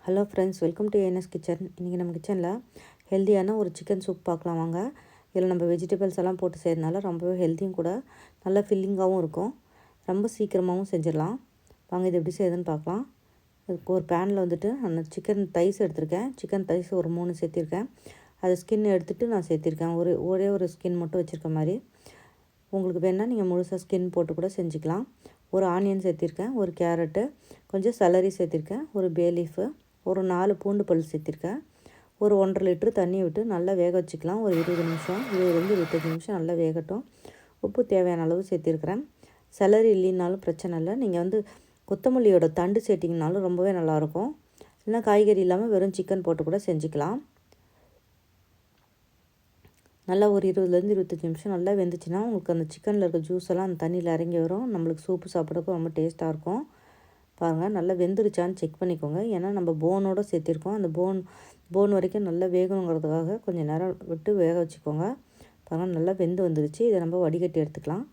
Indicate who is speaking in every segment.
Speaker 1: Hello friends, welcome to ANS kitchen. இன்றைக்கி நம்ம கிச்சனில் ஹெல்த்தியான ஒரு சிக்கன் சூப் பார்க்கலாம் வாங்க. இதில் நம்ம வெஜிடபிள்ஸ் எல்லாம் போட்டு செய்கிறதுனால ரொம்பவே ஹெல்த்தியும் கூட, நல்லா ஃபில்லிங்காகவும் இருக்கும். ரொம்ப சீக்கிரமாகவும் செஞ்சிடலாம். வாங்க இது எப்படி செய்யுதுன்னு பார்க்கலாம். இதுக்கு ஒரு பேனில் வந்துட்டு நான் சிக்கன் தைஸ் எடுத்திருக்கேன். சிக்கன் தைஸ் ஒரு 3 சேர்த்திருக்கேன். அது ஸ்கின் எடுத்துகிட்டு நான் சேர்த்திருக்கேன். ஒரே ஒரு ஸ்கின் மட்டும் வச்சுருக்க மாதிரி. உங்களுக்கு வேணால் நீங்கள் முழுசாக ஸ்கின் போட்டு கூட செஞ்சுக்கலாம். ஒரு ஆனியன் சேர்த்திருக்கேன், ஒரு கேரட்டு, கொஞ்சம் செலரி சேர்த்திருக்கேன், ஒரு பே லீஃபு, ஒரு 4 பூண்டு பல் சேர்த்திருக்கேன். ஒரு 1.5 லிட்டரு தண்ணி விட்டு நல்லா வேக வச்சுக்கலாம். ஒரு 20 நிமிஷம், 20-25 நிமிஷம் நல்லா வேகட்டும். உப்பு தேவையான அளவு சேர்த்திருக்கிறேன். செலரி இல்லைனாலும் பிரச்சனை இல்லை. நீங்கள் வந்து கொத்தமல்லியோட தண்டு சேர்த்திங்கனாலும் ரொம்பவே நல்லாயிருக்கும். இல்லைனா காய்கறி இல்லாமல் வெறும் சிக்கன் போட்டு கூட செஞ்சுக்கலாம். நல்லா ஒரு 20-25 நிமிஷம் நல்லா வெந்துச்சுன்னா உங்களுக்கு அந்த சிக்கனில் இருக்க ஜூஸ் எல்லாம் அந்த தண்ணியில் இறங்கி வரும். நம்மளுக்கு சூப்பு சாப்பிட்றதுக்கு ரொம்ப டேஸ்ட்டாக இருக்கும். பாருங்கள், நல்லா வெந்துருச்சான்னு செக் பண்ணிக்கோங்க. ஏன்னா நம்ம போனோடு சேர்த்திருக்கோம். அந்த போன் வரைக்கும் நல்லா வேகணுங்கிறதுக்காக கொஞ்சம் நேரம் விட்டு வேக வச்சுக்கோங்க. பாருங்கள், நல்லா வெந்து வந்துருச்சு. இதை நம்ம வடிகட்டி எடுத்துக்கலாம்.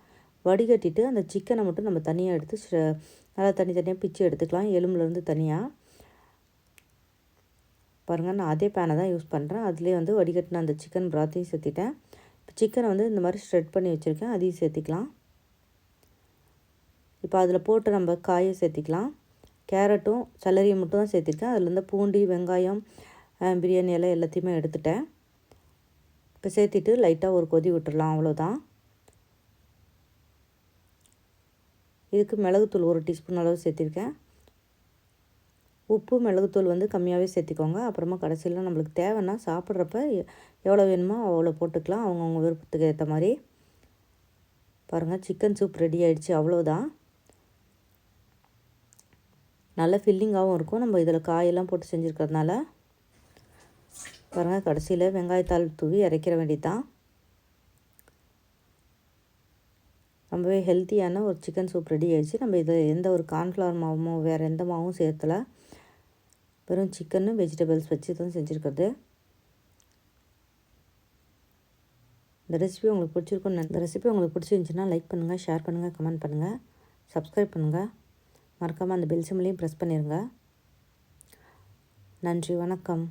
Speaker 1: வடிகட்டிட்டு அந்த சிக்கனை மட்டும் நம்ம தனியாக எடுத்து நல்லா தனியாக பிச்சு எடுத்துக்கலாம், எலும்புலேருந்து தனியாக. பாருங்கள், நான் அதே பேனை தான் யூஸ் பண்ணுறேன். அதுலேயே வந்து வடிகட்டின அந்த சிக்கன் பிராத்தையும் சேர்த்திட்டேன். இப்போ சிக்கனை வந்து இந்த மாதிரி ஸ்ப்ரெட் பண்ணி வச்சுருக்கேன், அதையும் சேர்த்திக்கலாம். இப்போ அதில் போட்டு நம்ம காயை சேர்த்திக்கலாம். கேரட்டும் செலரியும் மட்டும் தான் சேர்த்திருக்கேன். அதுலேருந்து பூண்டு, வெங்காயம், பிரியாணி இலை எல்லாத்தையுமே எடுத்துட்டேன். இப்போ சேர்த்திட்டு லைட்டாக ஒரு கொதி விட்டுடலாம், அவ்வளோதான். இதுக்கு மிளகுத்தூள் 1 டீஸ்பூன் அளவு சேர்த்திருக்கேன். உப்பு மிளகுத்தூள் வந்து கம்மியாகவே சேர்த்திக்கோங்க. அப்புறமா கடைசியில் நம்மளுக்கு தேவைன்னா சாப்பிட்றப்ப எவ்வளோ வேணுமோ அவ்வளோ போட்டுக்கலாம், அவங்கவுங்க விருப்பத்துக்கு ஏற்ற மாதிரி. பாருங்கள், சிக்கன் சூப் ரெடி ஆகிடுச்சு, அவ்வளோதான். நல்ல ஃபில்லிங்காகவும் இருக்கும். நம்ம இதில் காயெல்லாம் போட்டு செஞ்சுருக்கிறதுனால. பாருங்கள், கடைசியில் வெங்காயத்தாள் தூவி இறக்கிற வேண்டியதுதான். ரொம்பவே ஹெல்த்தியான ஒரு சிக்கன் சூப் ரெடி ஆகிடுச்சு. நம்ம இதில் எந்த ஒரு கார்ன்ஃப்ளவர் மாவும் வேறு எந்த மாவும் சேர்த்தலை. வெறும் சிக்கனும் வெஜிடபிள்ஸ் வச்சு தான் செஞ்சுருக்கிறது. இந்த ரெசிபி உங்களுக்கு பிடிச்சிருக்குன்னு இந்த ரெசிபி உங்களுக்கு பிடிச்சிருந்துச்சின்னா லைக் பண்ணுங்கள், ஷேர் பண்ணுங்கள், கமெண்ட் பண்ணுங்கள், சப்ஸ்கிரைப் பண்ணுங்கள். மறக்காமல் அந்த பெல் சிம்பலையும் ப்ரெஸ் பண்ணிடுங்க. நன்றி, வணக்கம்.